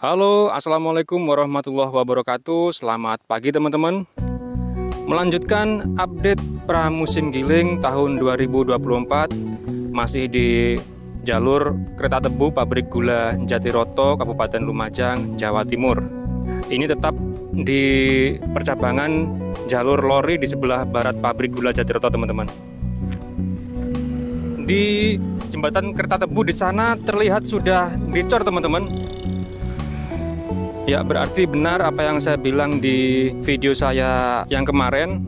Halo, assalamualaikum warahmatullahi wabarakatuh. Selamat pagi teman-teman. Melanjutkan update pramusim giling tahun 2024, masih di jalur kereta tebu pabrik gula Jatiroto, Kabupaten Lumajang, Jawa Timur. Ini tetap di percabangan jalur lori di sebelah barat pabrik gula Jatiroto, teman-teman. Di jembatan kereta tebu di sana terlihat sudah dicor, teman-teman. Ya, berarti benar apa yang saya bilang di video saya yang kemarin.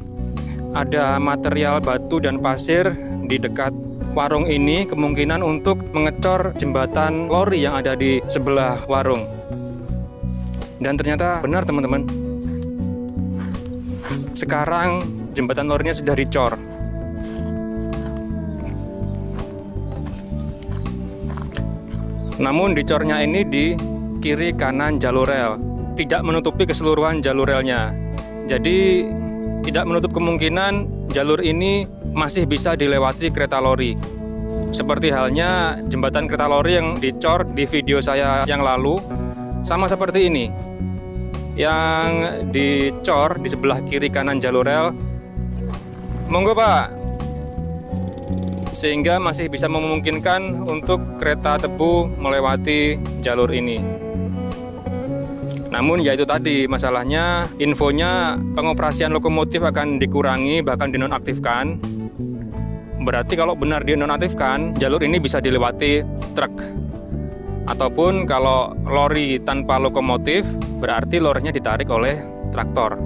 Ada material batu dan pasir di dekat warung ini, kemungkinan untuk mengecor jembatan lori yang ada di sebelah warung. Dan ternyata benar, teman-teman. Sekarang jembatan lorinya sudah dicor. Namun dicornya ini di kiri kanan jalur rel, tidak menutupi keseluruhan jalur relnya. Jadi tidak menutup kemungkinan jalur ini masih bisa dilewati kereta lori. Seperti halnya jembatan kereta lori yang dicor di video saya yang lalu, sama seperti ini. Yang dicor di sebelah kiri kanan jalur rel, monggo Pak, sehingga masih bisa memungkinkan untuk kereta tebu melewati jalur ini. Namun ya itu tadi masalahnya, infonya pengoperasian lokomotif akan dikurangi, bahkan dinonaktifkan. Berarti kalau benar dinonaktifkan, jalur ini bisa dilewati truk. Ataupun kalau lori tanpa lokomotif, berarti lorinya ditarik oleh traktor.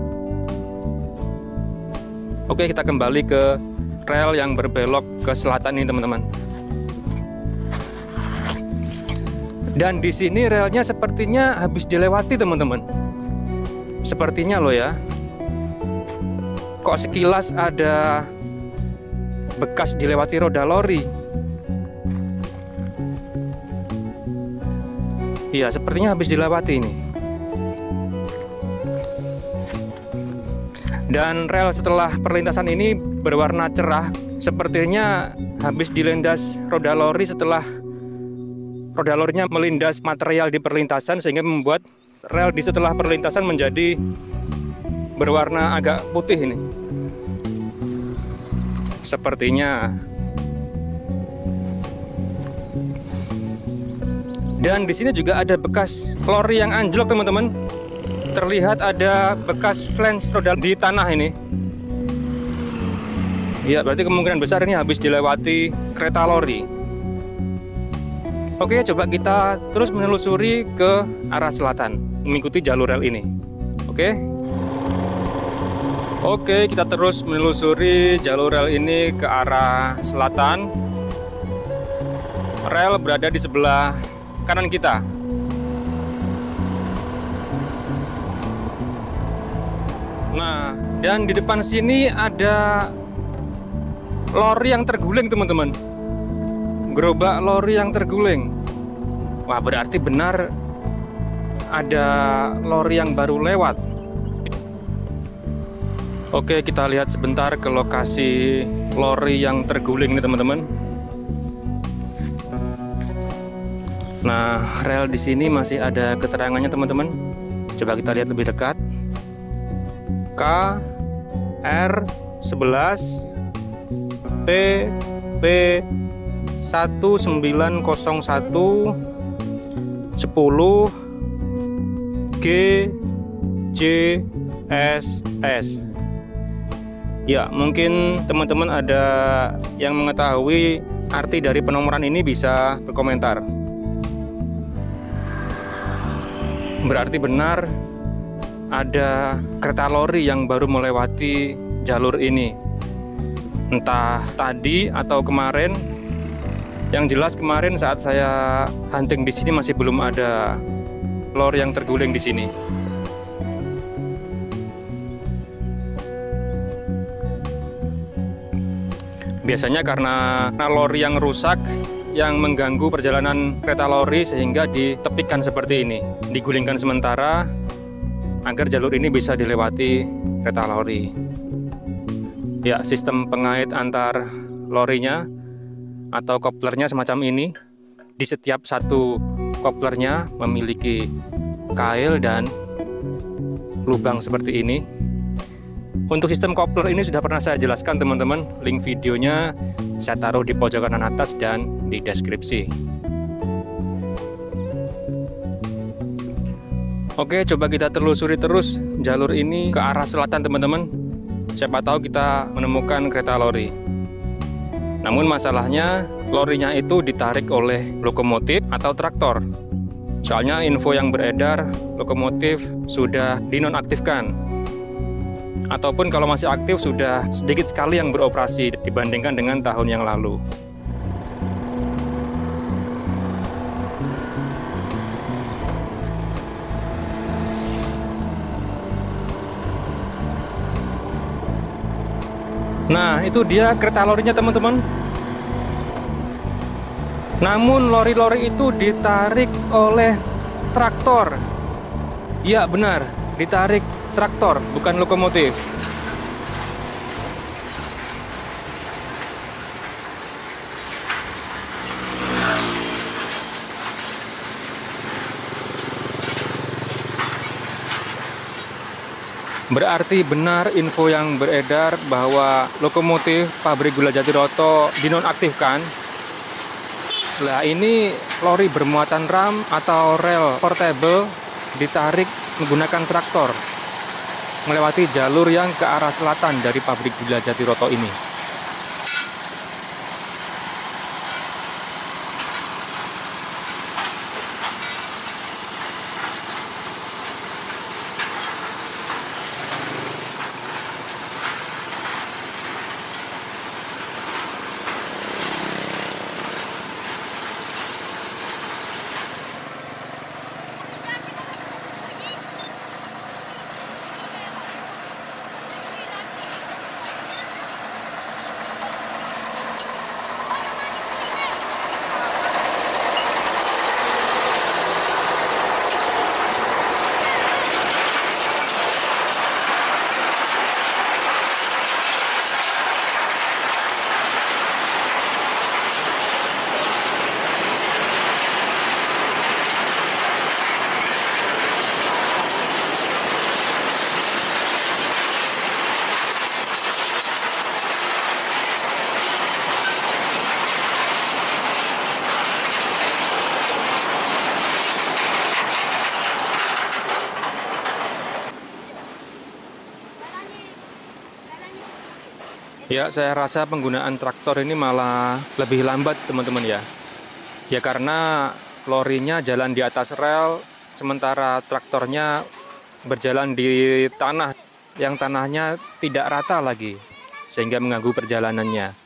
Oke, kita kembali ke rel yang berbelok ke selatan ini, teman-teman. Dan di sini relnya sepertinya habis dilewati, teman-teman. Sepertinya loh ya. Kok sekilas ada bekas dilewati roda lori. Iya, sepertinya habis dilewati ini. Dan rel setelah perlintasan ini berwarna cerah, sepertinya habis dilindas roda lori setelah roda lorinya melindas material di perlintasan, sehingga membuat rel di setelah perlintasan menjadi berwarna agak putih ini. Sepertinya. Dan di sini juga ada bekas lori yang anjlok, teman-teman. Terlihat ada bekas flange roda di tanah ini. Ya, berarti kemungkinan besar ini habis dilewati kereta lori. Oke, coba kita terus menelusuri ke arah selatan, mengikuti jalur rel ini. Oke, kita terus menelusuri jalur rel ini ke arah selatan. Rel berada di sebelah kanan kita. Nah, dan di depan sini ada lori yang terguling, teman-teman. Gerobak lori yang terguling. Wah, berarti benar ada lori yang baru lewat. Oke, kita lihat sebentar ke lokasi lori yang terguling nih, teman-teman. Nah, rel di sini masih ada keterangannya, teman-teman. Coba kita lihat lebih dekat. KR11 PP 1901 10 GJSS. Ya, mungkin teman-teman ada yang mengetahui arti dari penomoran ini bisa berkomentar. Berarti benar ada kereta lori yang baru melewati jalur ini. Entah tadi atau kemarin. Yang jelas kemarin saat saya hunting di sini masih belum ada lori yang terguling di sini. Biasanya karena lori yang rusak yang mengganggu perjalanan kereta lori, sehingga ditepikan seperti ini, digulingkan sementara agar jalur ini bisa dilewati kereta lori. Ya, sistem pengait antar lorinya atau koplernya semacam ini. Di setiap satu koplernya memiliki kail dan lubang seperti ini. Untuk sistem kopler ini sudah pernah saya jelaskan teman-teman. Link videonya saya taruh di pojok kanan atas dan di deskripsi. Oke, coba kita telusuri terus jalur ini ke arah selatan teman-teman. Siapa tahu kita menemukan kereta lori. Namun masalahnya lorinya itu ditarik oleh lokomotif atau traktor. Soalnya info yang beredar lokomotif sudah dinonaktifkan. Ataupun kalau masih aktif sudah sedikit sekali yang beroperasi dibandingkan dengan tahun yang lalu. Nah, itu dia kereta lorinya teman-teman. Namun lori-lori itu ditarik oleh traktor. Ya benar, ditarik traktor, bukan lokomotif. Berarti benar info yang beredar bahwa lokomotif pabrik gula Jatiroto dinonaktifkan. Lah ini lori bermuatan ram atau rel portable ditarik menggunakan traktor melewati jalur yang ke arah selatan dari pabrik gula Jatiroto ini. Ya, saya rasa penggunaan traktor ini malah lebih lambat teman-teman ya. Ya karena lorinya jalan di atas rel, sementara traktornya berjalan di tanah yang tanahnya tidak rata lagi, sehingga mengganggu perjalanannya.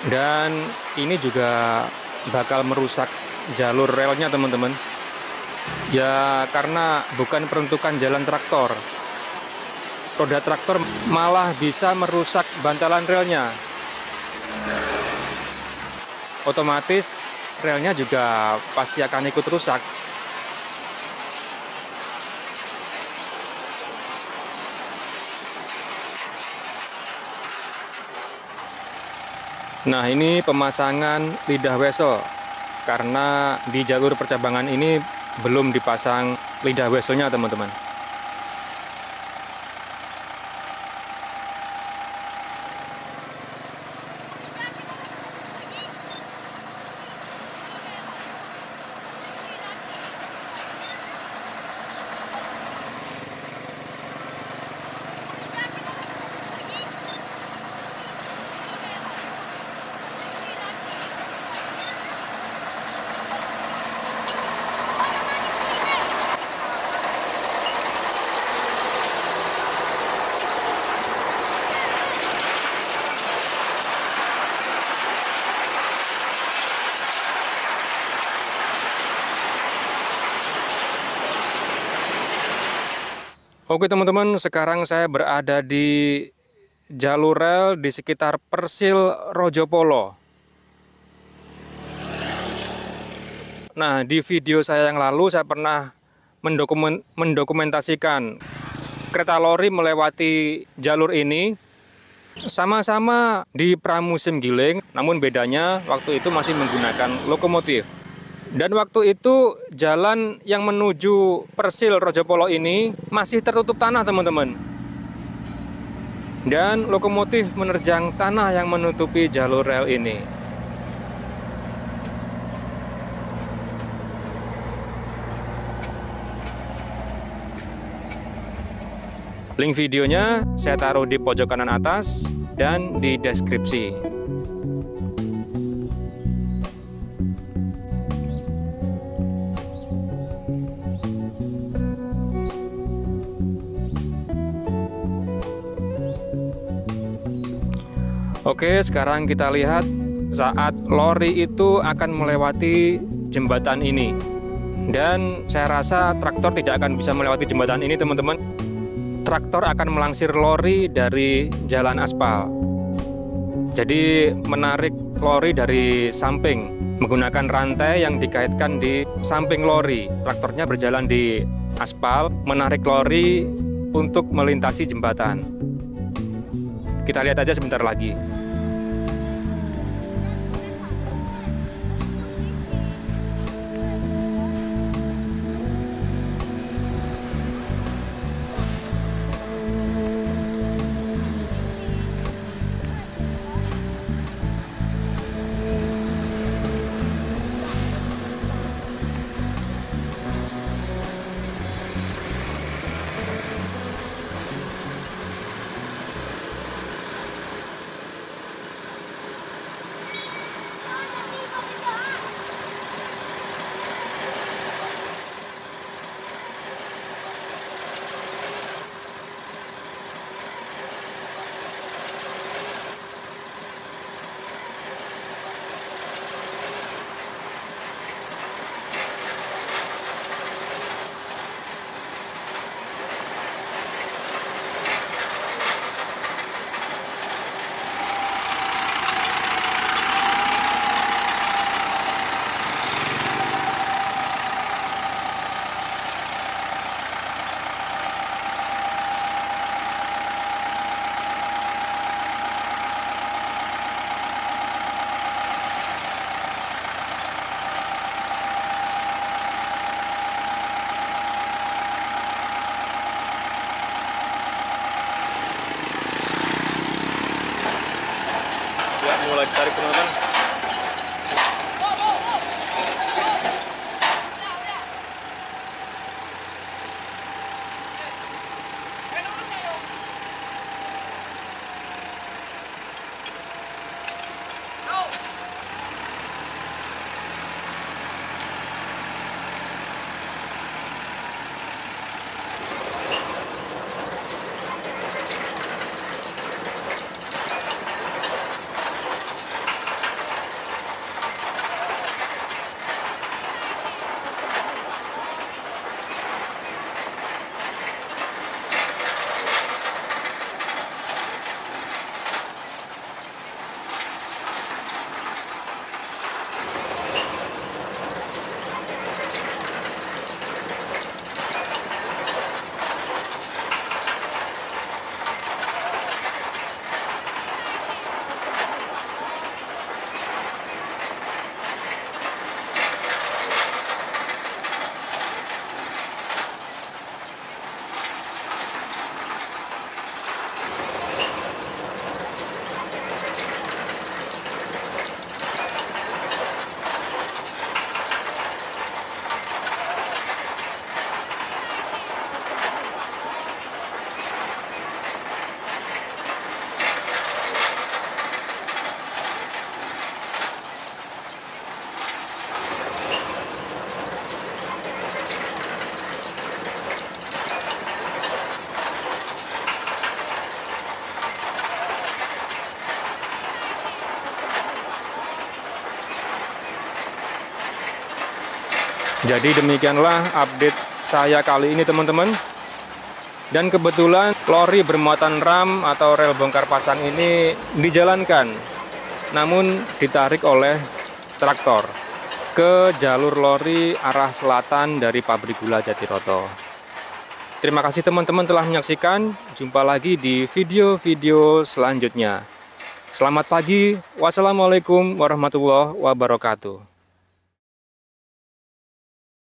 Dan ini juga bakal merusak jalur relnya teman-teman. Ya karena bukan peruntukan jalan traktor. Roda traktor malah bisa merusak bantalan relnya. Otomatis relnya juga pasti akan ikut rusak. Nah ini pemasangan lidah wesel, karena di jalur percabangan ini belum dipasang lidah weselnya teman-teman. Oke teman-teman, sekarang saya berada di jalur rel di sekitar Persil Rojopolo. Nah, di video saya yang lalu saya pernah mendokumentasikan kereta lori melewati jalur ini sama-sama di pramusim Giling, namun bedanya waktu itu masih menggunakan lokomotif. Dan waktu itu jalan yang menuju Persil Rojopolo ini masih tertutup tanah, teman-teman. Dan lokomotif menerjang tanah yang menutupi jalur rel ini. Link videonya saya taruh di pojok kanan atas dan di deskripsi. Oke, sekarang kita lihat saat lori itu akan melewati jembatan ini. Dan saya rasa traktor tidak akan bisa melewati jembatan ini, teman-teman. Traktor akan melangsir lori dari jalan aspal. Jadi menarik lori dari samping menggunakan rantai yang dikaitkan di samping lori. Traktornya berjalan di aspal, menarik lori untuk melintasi jembatan. Kita lihat aja sebentar lagi. Mulai ditarik, teman-teman. Jadi demikianlah update saya kali ini, teman-teman. Dan kebetulan lori bermuatan ram atau rel bongkar pasang ini dijalankan, namun ditarik oleh traktor. ke jalur lori arah selatan dari pabrik gula Jatiroto. Terima kasih teman-teman telah menyaksikan. Jumpa lagi di video-video selanjutnya. Selamat pagi. Wassalamualaikum warahmatullahi wabarakatuh.